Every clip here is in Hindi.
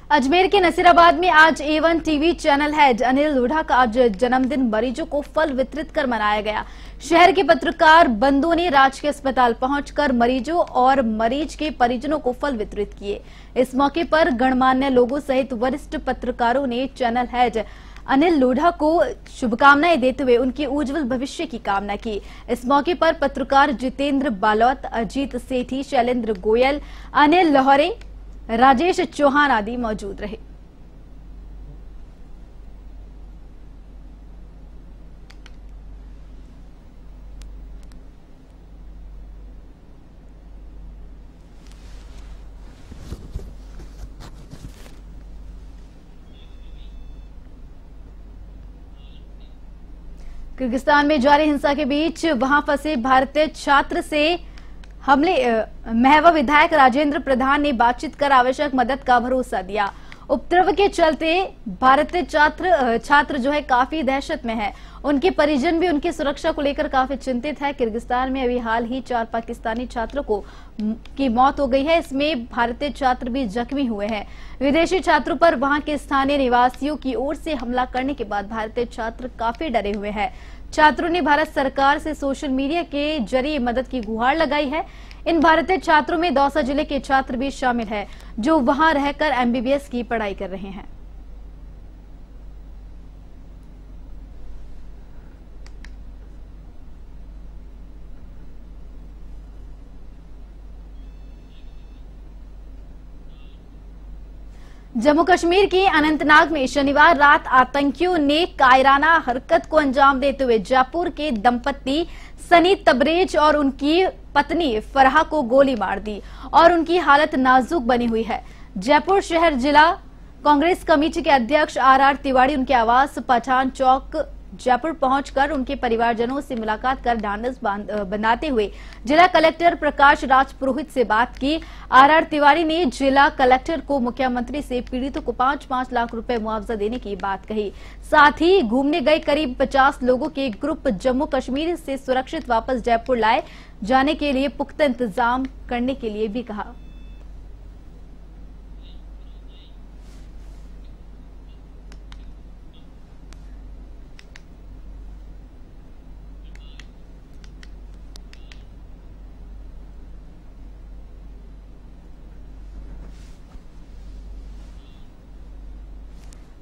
अजमेर के नसीराबाद में आज A1 TV channel head Anil Lodha का आज जन्मदिन मरीजों को फल वितरित कर मनाया गया। शहर के पत्रकार बंधुओं ने राजकीय अस्पताल पहुंचकर मरीजों और मरीज के परिजनों को फल वितरित किए। इस मौके पर गणमान्य लोगों सहित वरिष्ठ पत्रकारों ने चैनल हेड अनिल लोढ़ा को शुभकामनाएं देते हुए उनके उज्जवल भविष्य की कामना की। इस मौके पर पत्रकार जितेंद्र बालोत, अजीत सेठी, शैलेंद्र गोयल, अनिल लोहरे, राजेश चौहान आदि मौजूद रहे। किर्गिस्तान में जारी हिंसा के बीच वहां फंसे भारतीय छात्र से हमले महवा विधायक राजेंद्र प्रधान ने बातचीत कर आवश्यक मदद का भरोसा दिया। उपद्रव के चलते भारतीय छात्र जो है काफी दहशत में है। उनके परिजन भी उनकी सुरक्षा को लेकर काफी चिंतित है। किर्गिस्तान में अभी हाल ही 4 पाकिस्तानी छात्रों की मौत हो गई है। इसमें भारतीय छात्र भी जख्मी हुए हैं। विदेशी छात्रों पर वहां के स्थानीय निवासियों की ओर से हमला करने के बाद भारतीय छात्र काफी डरे हुए हैं। छात्रों ने भारत सरकार से सोशल मीडिया के जरिए मदद की गुहार लगाई है। इन भारतीय छात्रों में दौसा जिले के छात्र भी शामिल हैं, जो वहां रहकर MBBS की पढ़ाई कर रहे हैं। जम्मू कश्मीर के अनंतनाग में शनिवार रात आतंकियों ने कायराना हरकत को अंजाम देते हुए जयपुर के दंपति सनी तबरेज और उनकी पत्नी फरहा को गोली मार दी और उनकी हालत नाजुक बनी हुई है। जयपुर शहर जिला कांग्रेस कमेटी के अध्यक्ष RR तिवारी उनके आवास पठान चौक जयपुर पहुंचकर उनके परिवारजनों से मुलाकात कर ढांढस बंधाते हुए जिला कलेक्टर प्रकाश राज पुरोहित से बात की। RR तिवारी ने जिला कलेक्टर को मुख्यमंत्री से पीड़ितों को 5-5 लाख रुपए मुआवजा देने की बात कही। साथ ही घूमने गए करीब 50 लोगों के ग्रुप जम्मू कश्मीर से सुरक्षित वापस जयपुर लाए जाने के लिए पुख्ता इंतजाम करने के लिए भी कहा।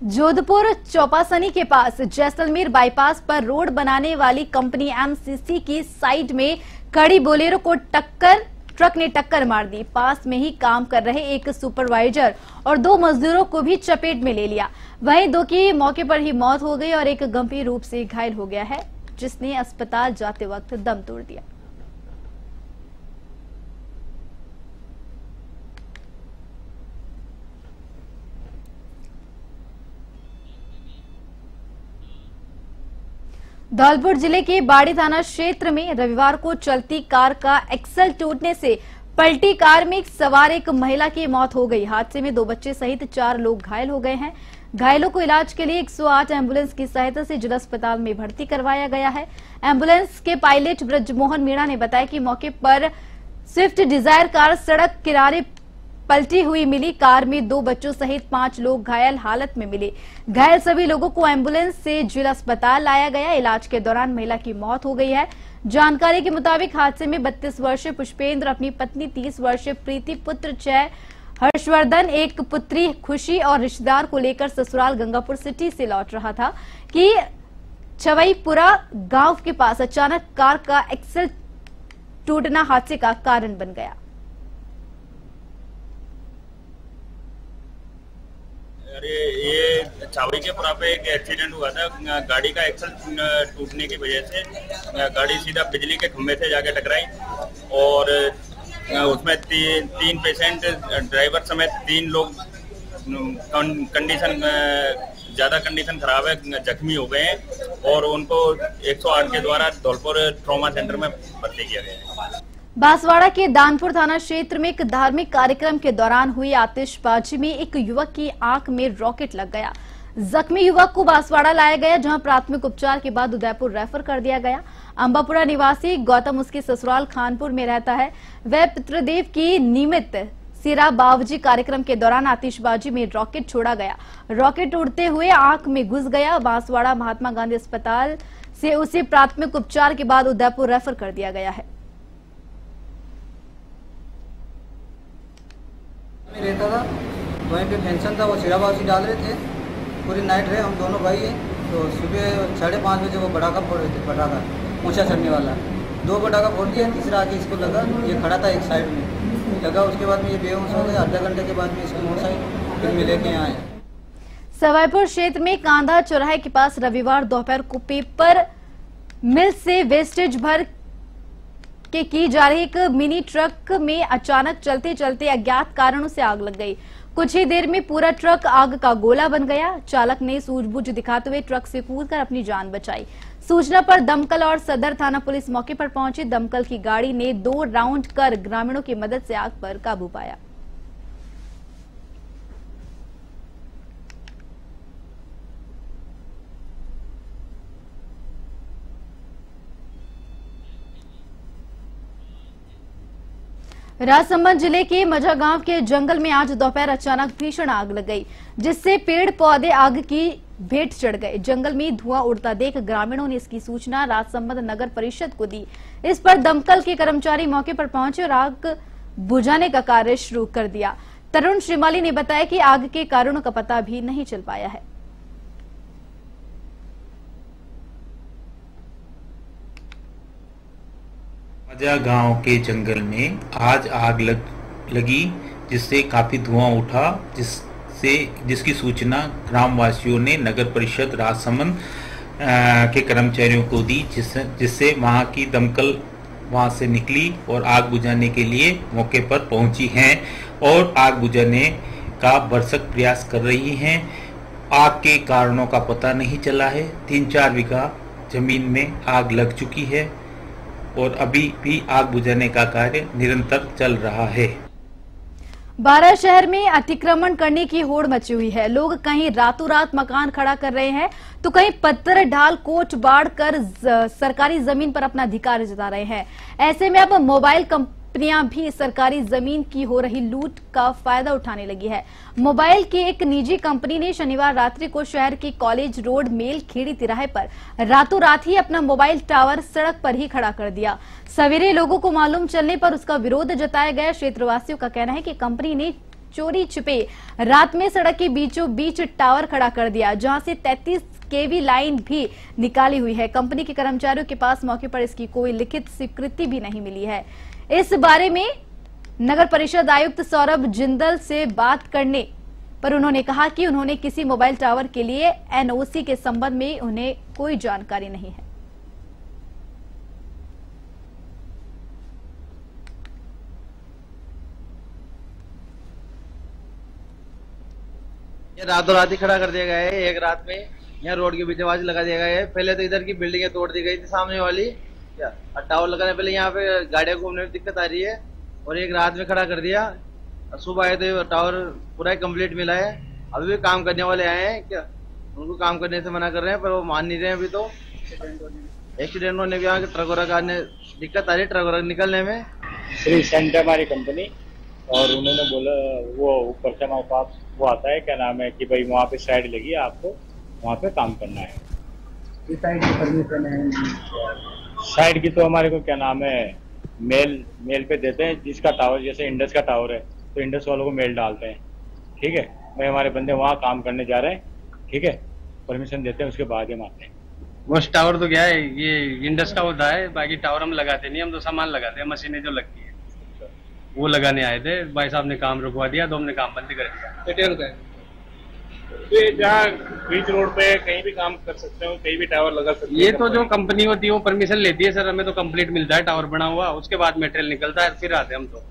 जोधपुर चौपासनी के पास जैसलमेर बाईपास पर रोड बनाने वाली कंपनी MCC की साइड में खड़ी बोलेरो को ट्रक ने टक्कर मार दी। पास में ही काम कर रहे एक सुपरवाइजर और 2 मजदूरों को भी चपेट में ले लिया। वहीं 2 की मौके पर ही मौत हो गई और एक गंभीर रूप से घायल हो गया है, जिसने अस्पताल जाते वक्त दम तोड़ दिया। धौलपुर जिले के बाड़ी थाना क्षेत्र में रविवार को चलती कार का एक्सल टूटने से पलटी कार में सवार एक महिला की मौत हो गई। हादसे में 2 बच्चे सहित 4 लोग घायल हो गए हैं। घायलों को इलाज के लिए 108 एम्बुलेंस की सहायता से जिला अस्पताल में भर्ती करवाया गया है। एम्बुलेंस के पायलट ब्रजमोहन मीणा ने बताया कि मौके पर स्विफ्ट डिजायर कार सड़क किनारे पलटी हुई मिली। कार में 2 बच्चों सहित 5 लोग घायल हालत में मिले। घायल सभी लोगों को एम्बुलेंस से जिला अस्पताल लाया गया। इलाज के दौरान महिला की मौत हो गई है। जानकारी के मुताबिक हादसे में 32 वर्षीय पुष्पेंद्र अपनी पत्नी 30 वर्षीय प्रीति, पुत्र 6 हर्षवर्धन, एक पुत्री खुशी और रिश्तेदार को लेकर ससुराल गंगापुर सिटी से लौट रहा था कि छवईपुरा गांव के पास अचानक कार का एक्सल टूटना हादसे का कारण बन गया। अरे ये छावईपुरा पे एक एक्सीडेंट हुआ था। गाड़ी का एक्सल टूटने की वजह से गाड़ी सीधा बिजली के खंभे से जाके टकराई और उसमें 3 पेशेंट, ड्राइवर समेत 3 लोग ज्यादा कंडीशन खराब है, जख्मी हो गए हैं और उनको 108 के द्वारा धौलपुर ट्रॉमा सेंटर में भर्ती किया गया है। बांसवाड़ा के दानपुर थाना क्षेत्र में एक धार्मिक कार्यक्रम के दौरान हुई आतिशबाजी में एक युवक की आंख में रॉकेट लग गया। जख्मी युवक को बांसवाड़ा लाया गया, जहां प्राथमिक उपचार के बाद उदयपुर रेफर कर दिया गया। अंबापुरा निवासी गौतम उसके ससुराल खानपुर में रहता है। वह पितृदेव की निमित्त सिरा बावजी कार्यक्रम के दौरान आतिशबाजी में रॉकेट छोड़ा गया। रॉकेट उड़ते हुए आंख में घुस गया। बांसवाड़ा महात्मा गांधी अस्पताल से उसे प्राथमिक उपचार के बाद उदयपुर रेफर कर दिया गया है। रहता था वहीं पे फंक्शन था, वो सिरा बावजी डाल रहे थे, पूरी नाइट रहे, हम दोनों भाई हैं। तो सुबह 5:30 बजे वो पटाखा फोड़ रहे थे, पटाखा ऊंचा चढ़ने वाला 2 पटाखा फोड़ दिया, तीसरा आके इसको लगा, ये खड़ा था एक साइड में लगा। उसके बाद में ये बेहोश हो गया। आधा घंटे के बाद में इसको मोटरसाइकिल फिर में लेके आए। सवाईपुर क्षेत्र में कांधा चौराहे के पास रविवार दोपहर को पेपर मिल से वेस्टेज भर के की जा रही एक मिनी ट्रक में अचानक चलते चलते अज्ञात कारणों से आग लग गई। कुछ ही देर में पूरा ट्रक आग का गोला बन गया। चालक ने सूझबूझ दिखाते हुए ट्रक से कूदकर अपनी जान बचाई। सूचना पर दमकल और सदर थाना पुलिस मौके पर पहुंची। दमकल की गाड़ी ने 2 राउंड कर ग्रामीणों की मदद से आग पर काबू पाया। राजसमंद जिले के मझा गांव के जंगल में आज दोपहर अचानक भीषण आग लग गई, जिससे पेड़ पौधे आग की भेंट चढ़ गए। जंगल में धुआं उड़ता देख ग्रामीणों ने इसकी सूचना राजसमंद नगर परिषद को दी। इस पर दमकल के कर्मचारी मौके पर पहुंचे और आग बुझाने का कार्य शुरू कर दिया। तरुण श्रीमाली ने बताया कि आग के कारणों का पता भी नहीं चल पाया है। मझा गांव के जंगल में आज आग लगी, जिससे काफी धुआं उठा, जिसकी सूचना ग्रामवासियों ने नगर परिषद राजसमंद के कर्मचारियों को दी, जिससे वहां की दमकल वहां से निकली और आग बुझाने के लिए मौके पर पहुंची हैं और आग बुझाने का भरसक प्रयास कर रही हैं। आग के कारणों का पता नहीं चला है। 3-4 बीघा जमीन में आग लग चुकी है और अभी भी आग बुझाने का कार्य निरंतर चल रहा है। बारा शहर में अतिक्रमण करने की होड़ मची हुई है। लोग कहीं रातों रात मकान खड़ा कर रहे हैं तो कहीं पत्थर ढाल कोट बाढ़ कर सरकारी जमीन पर अपना अधिकार जता रहे हैं। ऐसे में अब मोबाइल कंपनियां भी सरकारी जमीन की हो रही लूट का फायदा उठाने लगी है। मोबाइल की एक निजी कंपनी ने शनिवार रात्रि को शहर के कॉलेज रोड मेल खेड़ी तिराहे पर रातों रात ही अपना मोबाइल टावर सड़क पर ही खड़ा कर दिया। सवेरे लोगों को मालूम चलने पर उसका विरोध जताया गया। क्षेत्रवासियों का कहना है कि कंपनी ने चोरी छिपे रात में सड़क के बीचों बीच टावर खड़ा कर दिया, जहां से 33 केवी लाइन भी निकाली हुई है। कंपनी के कर्मचारियों के पास मौके पर इसकी कोई लिखित स्वीकृति भी नहीं मिली है। इस बारे में नगर परिषद आयुक्त सौरभ जिंदल से बात करने पर उन्होंने कहा कि उन्होंने किसी मोबाइल टावर के लिए एनओसी के संबंध में उन्हें कोई जानकारी नहीं है। ये रातों रात ही खड़ा कर दिया गया है। एक रात में यहाँ रोड के बीच आवाज लगा दिया गया है। पहले तो इधर की बिल्डिंगें तोड़ दी गई थी सामने वाली, क्या टावर लगाने पहले यहाँ पे गाड़ियां घूमने में दिक्कत आ रही है और एक रात में खड़ा कर दिया। सुबह आए तो टावर पूरा कंप्लीट मिला है। अभी भी काम करने वाले आए हैं, क्या उनको काम करने से मना कर रहे हैं पर वो मान नहीं रहे हैं। अभी तो एक्सीडेंट होने के यहाँ ट्रक वगैरह दिक्कत आ रही है, ट्रक वगैरह निकलने में। श्री सेंट हमारी कंपनी और उन्होंने बोला वो ऊपर से हमारे पास वो आता है, क्या नाम है कि भाई वहाँ पे साइड लगी है, आपको वहाँ पे काम करना है। साइड की परमिशन है? साइड की तो हमारे को क्या नाम है मेल पे देते हैं। जिसका टावर जैसे इंडस का टावर है तो इंडस वालों को मेल डालते हैं, ठीक है। भाई हमारे बंदे वहाँ काम करने जा रहे हैं, ठीक है, परमिशन देते हैं, उसके बाद हम आते हैं। बस टावर तो क्या है, ये इंडस का होता है, बाकी टावर हम लगाते नहीं, हम तो सामान लगाते हैं, मशीनें जो लगती है वो लगाने आए थे। भाई साहब ने काम रुकवा दिया तो हमने काम बंद कर दिया। डिटेल का जहाँ बीच रोड पे कहीं भी काम कर सकते हो, कहीं भी टावर लगा सकते हो। ये तो जो कंपनी होती है वो परमिशन लेती है सर, हमें तो कंप्लीट मिलता है टावर बना हुआ, उसके बाद मटेरियल निकलता है, फिर आते हैं हम तो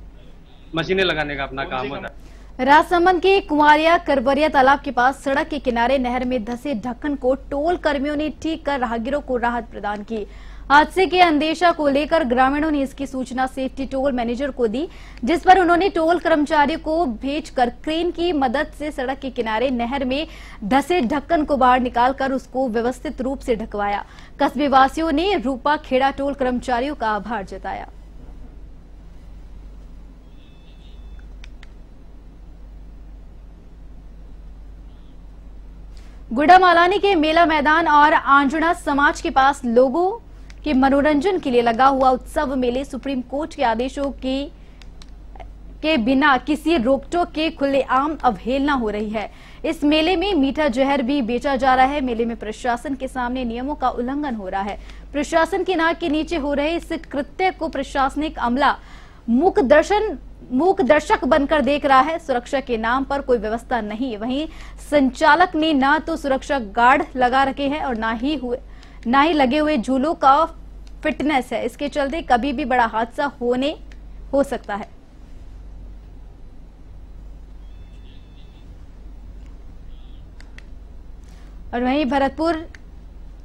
मशीनें लगाने का अपना काम होता है। राजसमंद के कुंवारिया करबरिया तालाब के पास सड़क के किनारे नहर में धंसे ढक्कन को टोल कर्मियों ने ठीक कर राहगीरों को राहत प्रदान की। हादसे के अंदेशा को लेकर ग्रामीणों ने इसकी सूचना सेफ्टी टोल मैनेजर को दी, जिस पर उन्होंने टोल कर्मचारियों को भेजकर क्रेन की मदद से सड़क के किनारे नहर में धंसे ढक्कन को बाहर निकालकर उसको व्यवस्थित रूप से ढकवाया। कस्बे वासियों ने रूपा खेड़ा टोल कर्मचारियों का आभार जताया। गुड़ामालानी के मेला मैदान और आंजना समाज के पास लोगों के मनोरंजन के लिए लगा हुआ उत्सव मेले सुप्रीम कोर्ट के आदेशों के बिना किसी रोकटोक के खुलेआम अवहेलना हो रही है। इस मेले में मीठा जहर भी बेचा जा रहा है। मेले में प्रशासन के सामने नियमों का उल्लंघन हो रहा है। प्रशासन की नाक के नीचे हो रहे इस कृत्य को प्रशासनिक अमला मूक दर्शक बनकर देख रहा है। सुरक्षा के नाम पर कोई व्यवस्था नहीं है। वहीं संचालक ने ना तो सुरक्षा गार्ड लगा रखे हैं और ना ही लगे हुए झूलों का फिटनेस है। इसके चलते कभी भी बड़ा हादसा हो सकता है। और वहीं भरतपुर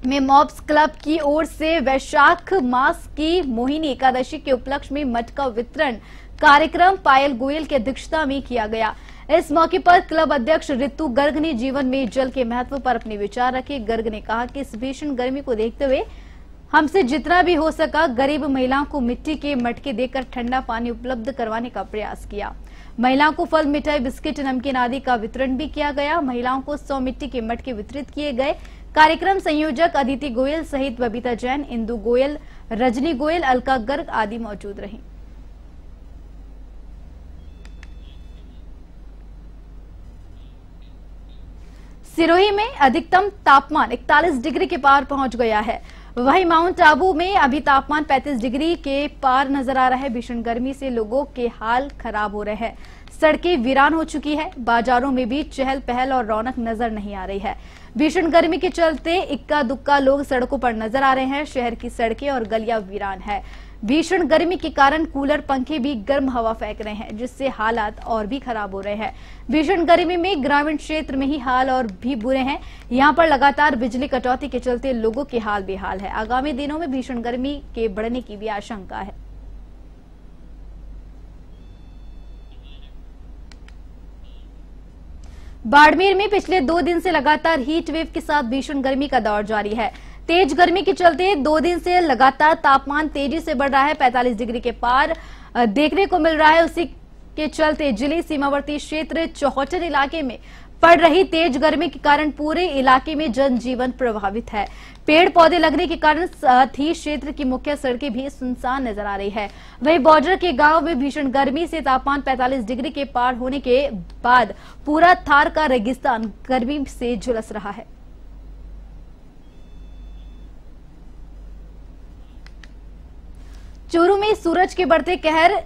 में मॉब्स क्लब की ओर से वैशाख मास की मोहिनी एकादशी के उपलक्ष्य में मटका वितरण कार्यक्रम पायल गोयल की अध्यक्षता में किया गया। इस मौके पर क्लब अध्यक्ष ऋतु गर्ग ने जीवन में जल के महत्व पर अपने विचार रखे। गर्ग ने कहा कि इस भीषण गर्मी को देखते हुए हमसे जितना भी हो सका गरीब महिलाओं को मिट्टी के मटके देकर ठंडा पानी उपलब्ध करवाने का प्रयास किया। महिलाओं को फल, मिठाई, बिस्किट, नमकीन आदि का वितरण भी किया गया। महिलाओं को 100 मिट्टी के मटके वितरित किए गए। कार्यक्रम संयोजक अदिति गोयल सहित बबीता जैन, इंदु गोयल, रजनी गोयल, अलका गर्ग आदि मौजूद रहीं। सिरोही में अधिकतम तापमान 41 डिग्री के पार पहुंच गया है। वहीं माउंट आबू में अभी तापमान 35 डिग्री के पार नजर आ रहा है। भीषण गर्मी से लोगों के हाल खराब हो रहे हैं। सड़कें वीरान हो चुकी है। बाजारों में भी चहल पहल और रौनक नजर नहीं आ रही है। भीषण गर्मी के चलते इक्का दुक्का लोग सड़कों पर नजर आ रहे हैं। शहर की सड़कें और गलियां वीरान है। भीषण गर्मी के कारण कूलर, पंखे भी गर्म हवा फेंक रहे हैं, जिससे हालात और भी खराब हो रहे हैं। भीषण गर्मी में ग्रामीण क्षेत्र में ही हाल और भी बुरे हैं। यहां पर लगातार बिजली कटौती के चलते लोगों के हाल बेहाल है। आगामी दिनों में भीषण गर्मी के बढ़ने की भी आशंका है। बाड़मेर में पिछले 2 दिन से लगातार हीट वेव के साथ भीषण गर्मी का दौर जारी है। तेज गर्मी के चलते 2 दिन से लगातार तापमान तेजी से बढ़ रहा है। 45 डिग्री के पार देखने को मिल रहा है। उसी के चलते जिले सीमावर्ती क्षेत्र चौहटन इलाके में पड़ रही तेज गर्मी के कारण पूरे इलाके में जनजीवन प्रभावित है। पेड़ पौधे लगने के कारण साथ ही क्षेत्र की मुख्य सड़कें भी सुनसान नजर आ रही है। वहीं बॉर्डर के गांव में भीषण गर्मी से तापमान 45 डिग्री के पार होने के बाद पूरा थार का रेगिस्तान गर्मी से झुलस रहा है। चूरू में सूरज के बढ़ते कहर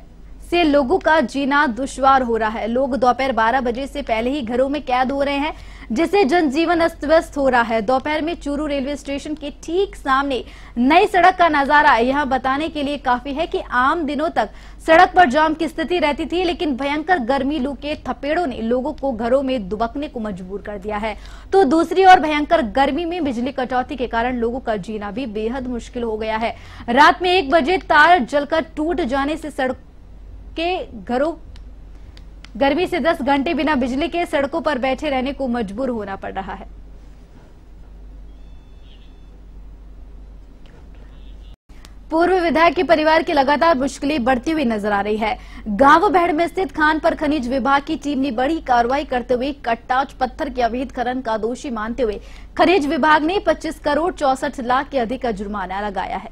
से लोगों का जीना दुश्वार हो रहा है। लोग दोपहर 12 बजे से पहले ही घरों में कैद हो रहे हैं, जिससे जनजीवन अस्त व्यस्त हो रहा है। दोपहर में चूरू रेलवे स्टेशन के ठीक सामने नई सड़क का नजारा यहां बताने के लिए काफी है कि आम दिनों तक सड़क पर जाम की स्थिति रहती थी, लेकिन भयंकर गर्मी लू के थपेड़ों ने लोगों को घरों में दुबकने को मजबूर कर दिया है। तो दूसरी ओर भयंकर गर्मी में बिजली कटौती के कारण लोगों का जीना भी बेहद मुश्किल हो गया है। रात में 1 बजे तार जलकर टूट जाने से सड़क के घरों गर्मी से 10 घंटे बिना बिजली के सड़कों पर बैठे रहने को मजबूर होना पड़ रहा है। पूर्व विधायक के परिवार की लगातार मुश्किलें बढ़ती हुई नजर आ रही है। गांव बहड़ में स्थित खान पर खनिज विभाग की टीम ने बड़ी कार्रवाई करते हुए कट्टाच पत्थर के अवैध खनन का दोषी मानते हुए खनिज विभाग ने 25 करोड़ 64 लाख के अधिक का जुर्माना लगाया है।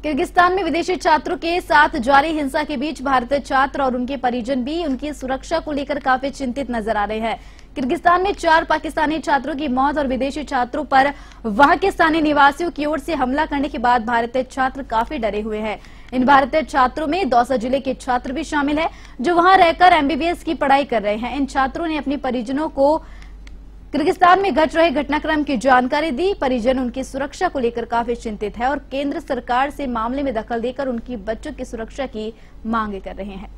किर्गिस्तान में विदेशी छात्रों के साथ जारी हिंसा के बीच भारतीय छात्र और उनके परिजन भी उनकी सुरक्षा को लेकर काफी चिंतित नजर आ रहे हैं। किर्गिस्तान में 4 पाकिस्तानी छात्रों की मौत और विदेशी छात्रों पर वहां के स्थानीय निवासियों की ओर से हमला करने के बाद भारतीय छात्र काफी डरे हुए हैं। इन भारतीय छात्रों में दौसा जिले के छात्र भी शामिल है, जो वहां रहकर MBBS की पढ़ाई कर रहे हैं। इन छात्रों ने अपने परिजनों को किर्गिस्तान में घट रहे घटनाक्रम की जानकारी दी। परिजन उनकी सुरक्षा को लेकर काफी चिंतित है और केंद्र सरकार से मामले में दखल देकर उनकी बच्चों की सुरक्षा की मांग कर रहे हैं।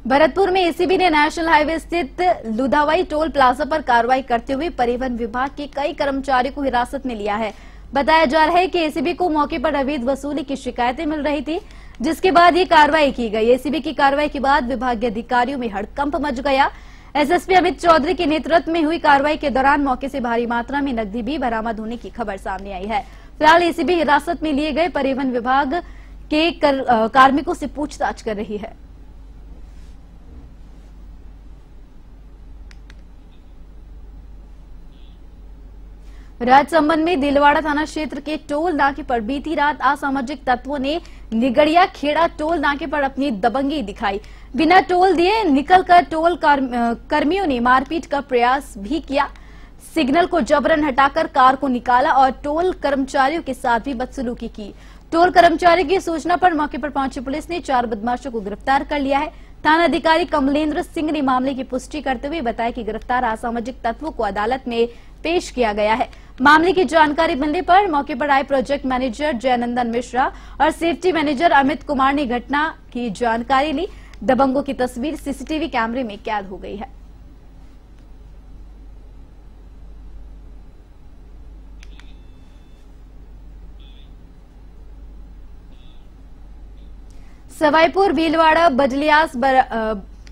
भरतपुर में एसीबी ने नेशनल हाईवे स्थित लुधावाई टोल प्लाजा पर कार्रवाई करते हुए परिवहन विभाग के कई कर्मचारियों को हिरासत में लिया है। बताया जा रहा है कि एसीबी को मौके पर अवैध वसूली की शिकायतें मिल रही थी, जिसके बाद ये कार्रवाई की गई। एसीबी की कार्रवाई के बाद विभागीय अधिकारियों में हड़कंप मच गया। एसएसपी अमित चौधरी के नेतृत्व में हुई कार्रवाई के दौरान मौके से भारी मात्रा में नकदी भी बरामद होने की खबर सामने आई है। फिलहाल एसीबी हिरासत में लिए गए परिवहन विभाग के कार्मिकों से पूछताछ कर रही है। राजसमंद में दिलवाड़ा थाना क्षेत्र के टोल नाके पर बीती रात असामाजिक तत्वों ने निगड़िया खेड़ा टोल नाके पर अपनी दबंगी दिखाई। बिना टोल दिए निकलकर टोल कर्मियों ने मारपीट का प्रयास भी किया। सिग्नल को जबरन हटाकर कार को निकाला और टोल कर्मचारियों के साथ भी बदसलूकी की। टोल कर्मचारी की सूचना पर मौके पर पहुंची पुलिस ने 4 बदमाशों को गिरफ्तार कर लिया है। थाना अधिकारी कमलेंद्र सिंह ने मामले की पुष्टि करते हुए बताया कि गिरफ्तार असामाजिक तत्वों को अदालत में पेश किया गया है। मामले की जानकारी मिलने पर मौके पर आए प्रोजेक्ट मैनेजर जयनंदन मिश्रा और सेफ्टी मैनेजर अमित कुमार ने घटना की जानकारी ली। दबंगों की तस्वीर सीसीटीवी कैमरे में कैद हो गई है। सवाईपुर भीलवाड़ा बजलियास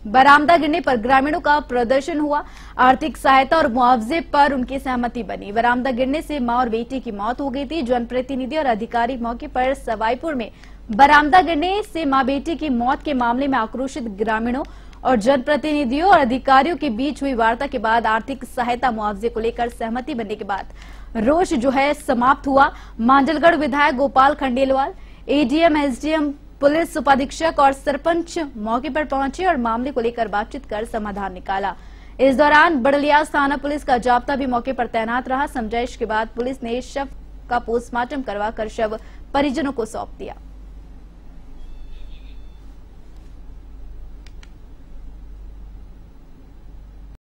बरामदा गिरने पर ग्रामीणों का प्रदर्शन हुआ। आर्थिक सहायता और मुआवजे पर उनकी सहमति बनी। बरामदा गिरने से मां और बेटी की मौत हो गई थी। जनप्रतिनिधि और अधिकारी मौके पर सवाईपुर में बरामदा गिरने से मां बेटी की मौत के मामले में आक्रोशित ग्रामीणों और जनप्रतिनिधियों और अधिकारियों के बीच हुई वार्ता के बाद आर्थिक सहायता मुआवजे को लेकर सहमति बनने के बाद रोष जो है समाप्त हुआ। मांडलगढ़ विधायक Gopal Khandelwal, ADM, SDM, police उपाधीक्षक और सरपंच मौके पर पहुंचे और मामले को लेकर बातचीत कर समाधान निकाला। इस दौरान बड़लियास थाना पुलिस का जाब्ता भी मौके पर तैनात रहा। समझाइश के बाद पुलिस ने शव का पोस्टमार्टम करवाकर शव परिजनों को सौंप दिया।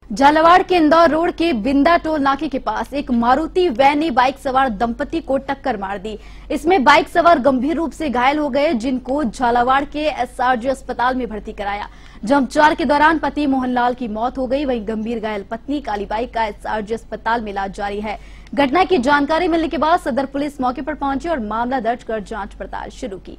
झालावाड़ के इंदौर रोड के बिंदा टोल नाके के पास एक मारुति वैन ने बाइक सवार दंपति को टक्कर मार दी। इसमें बाइक सवार गंभीर रूप से घायल हो गए, जिनको झालावाड़ के एसआरजी अस्पताल में भर्ती कराया। जब उपचार के दौरान पति मोहनलाल की मौत हो गई, वहीं गंभीर घायल पत्नी कालीबाई का एसआरजी अस्पताल में इलाज जारी है। घटना की जानकारी मिलने के बाद सदर पुलिस मौके पर पहुंची और मामला दर्ज कर जांच पड़ताल शुरू की।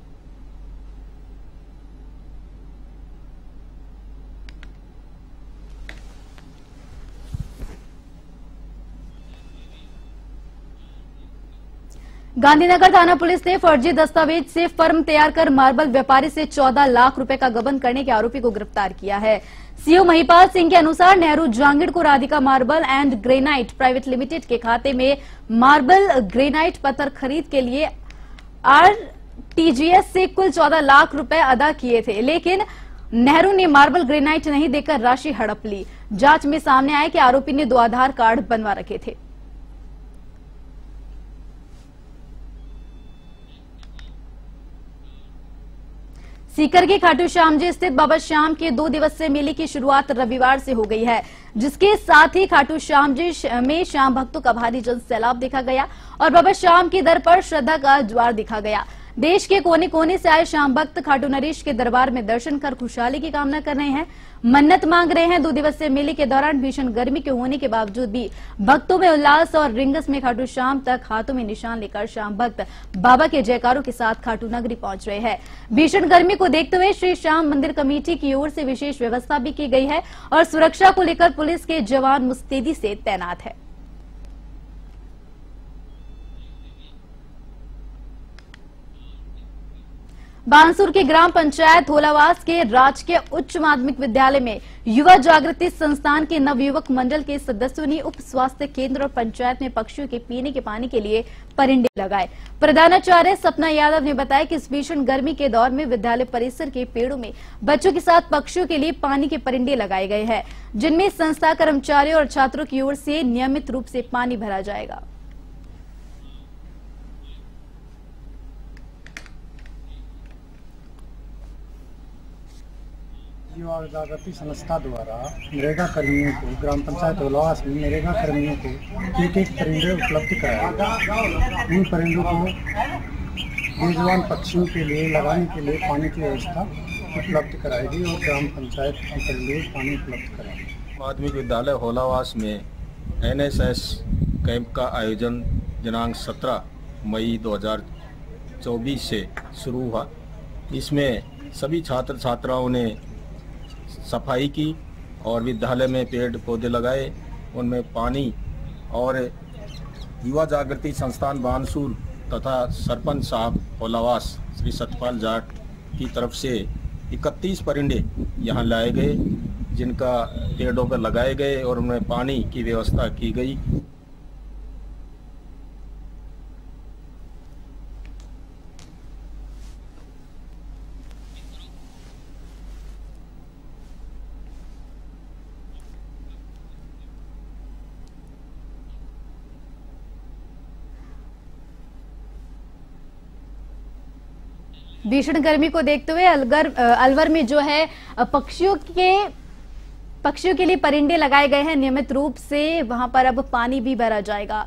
गांधीनगर थाना पुलिस ने फर्जी दस्तावेज से फर्म तैयार कर मार्बल व्यापारी से 14 लाख रुपए का गबन करने के आरोपी को गिरफ्तार किया है। सीओ महिपाल सिंह के अनुसार नेहरू जांगिड़ को Radhika marble and granite private limited के खाते में मार्बल ग्रेनाइट पत्थर खरीद के लिए आरटीजीएस से कुल 14 लाख रुपए अदा किए थे, लेकिन नेहरू ने मार्बल ग्रेनाइट नहीं देकर राशि हड़प ली। जांच में सामने आया कि आरोपी ने 2 आधार कार्ड बनवा रखे थे। सीकर के खाटू श्याम जी स्थित बाबा श्याम के 2 दिवसीय मेले की शुरुआत रविवार से हो गई है, जिसके साथ ही खाटू श्याम जी में श्याम भक्तों का भारी जन सैलाब देखा गया और बाबा श्याम की दर पर श्रद्धा का ज्वार दिखा गया। देश के कोने कोने से आए श्याम भक्त खाटू नरेश के दरबार में दर्शन कर खुशहाली की कामना कर रहे हैं, मन्नत मांग रहे हैं। 2 दिवसीय मेले के दौरान भीषण गर्मी के होने के बावजूद भी भक्तों में उल्लास और रिंगस में खाटू श्याम तक हाथों में निशान लेकर श्याम भक्त बाबा के जयकारों के साथ खाटू नगरी पहुंच रहे हैं। भीषण गर्मी को देखते हुए श्री श्याम मंदिर कमेटी की ओर से विशेष व्यवस्था भी की गई है और सुरक्षा को लेकर पुलिस के जवान मुस्तैदी से तैनात है। बानसूर के ग्राम पंचायत होलावास के राजकीय उच्च माध्यमिक विद्यालय में युवा जागृति संस्थान के नवयुवक मंडल के सदस्यों ने उप स्वास्थ्य केंद्र और पंचायत में पक्षियों के पीने के पानी के लिए परिंडे लगाए। प्रधानाचार्य सपना यादव ने बताया कि इस भीषण गर्मी के दौर में विद्यालय परिसर के पेड़ों में बच्चों के साथ पक्षियों के लिए पानी के परिंडे लगाए गए हैं, जिनमें संस्था कर्मचारियों और छात्रों की ओर से नियमित रूप से पानी भरा जाएगा। युवा जागृति संस्था द्वारा नरेगा कर्मियों को ग्राम पंचायत होलावास में नरेगा कर्मियों को एक परिंदे उपलब्ध कराया। इन परिंदों को बेजुबान पक्षियों के लिए लगाने के लिए पानी की व्यवस्था उपलब्ध कराएगी और ग्राम पंचायत के लिए पानी उपलब्ध कराएगी। माध्यमिक विद्यालय होलावास में NSS कैंप का आयोजन दिनांक 17 मई 2024 से शुरू हुआ। इसमें सभी छात्र छात्राओं ने सफाई की और विद्यालय में पेड़ पौधे लगाए, उनमें पानी। और युवा जागृति संस्थान बानसूर तथा सरपंच साहब होलावास श्री सतपाल जाट की तरफ से 31 परिंदे यहाँ लाए गए, जिनका पेड़ों पर लगाए गए और उनमें पानी की व्यवस्था की गई। भीषण गर्मी को देखते हुए अलवर में जो है पक्षियों के लिए परिंदे लगाए गए हैं। नियमित रूप से वहां पर अब पानी भी भरा जाएगा।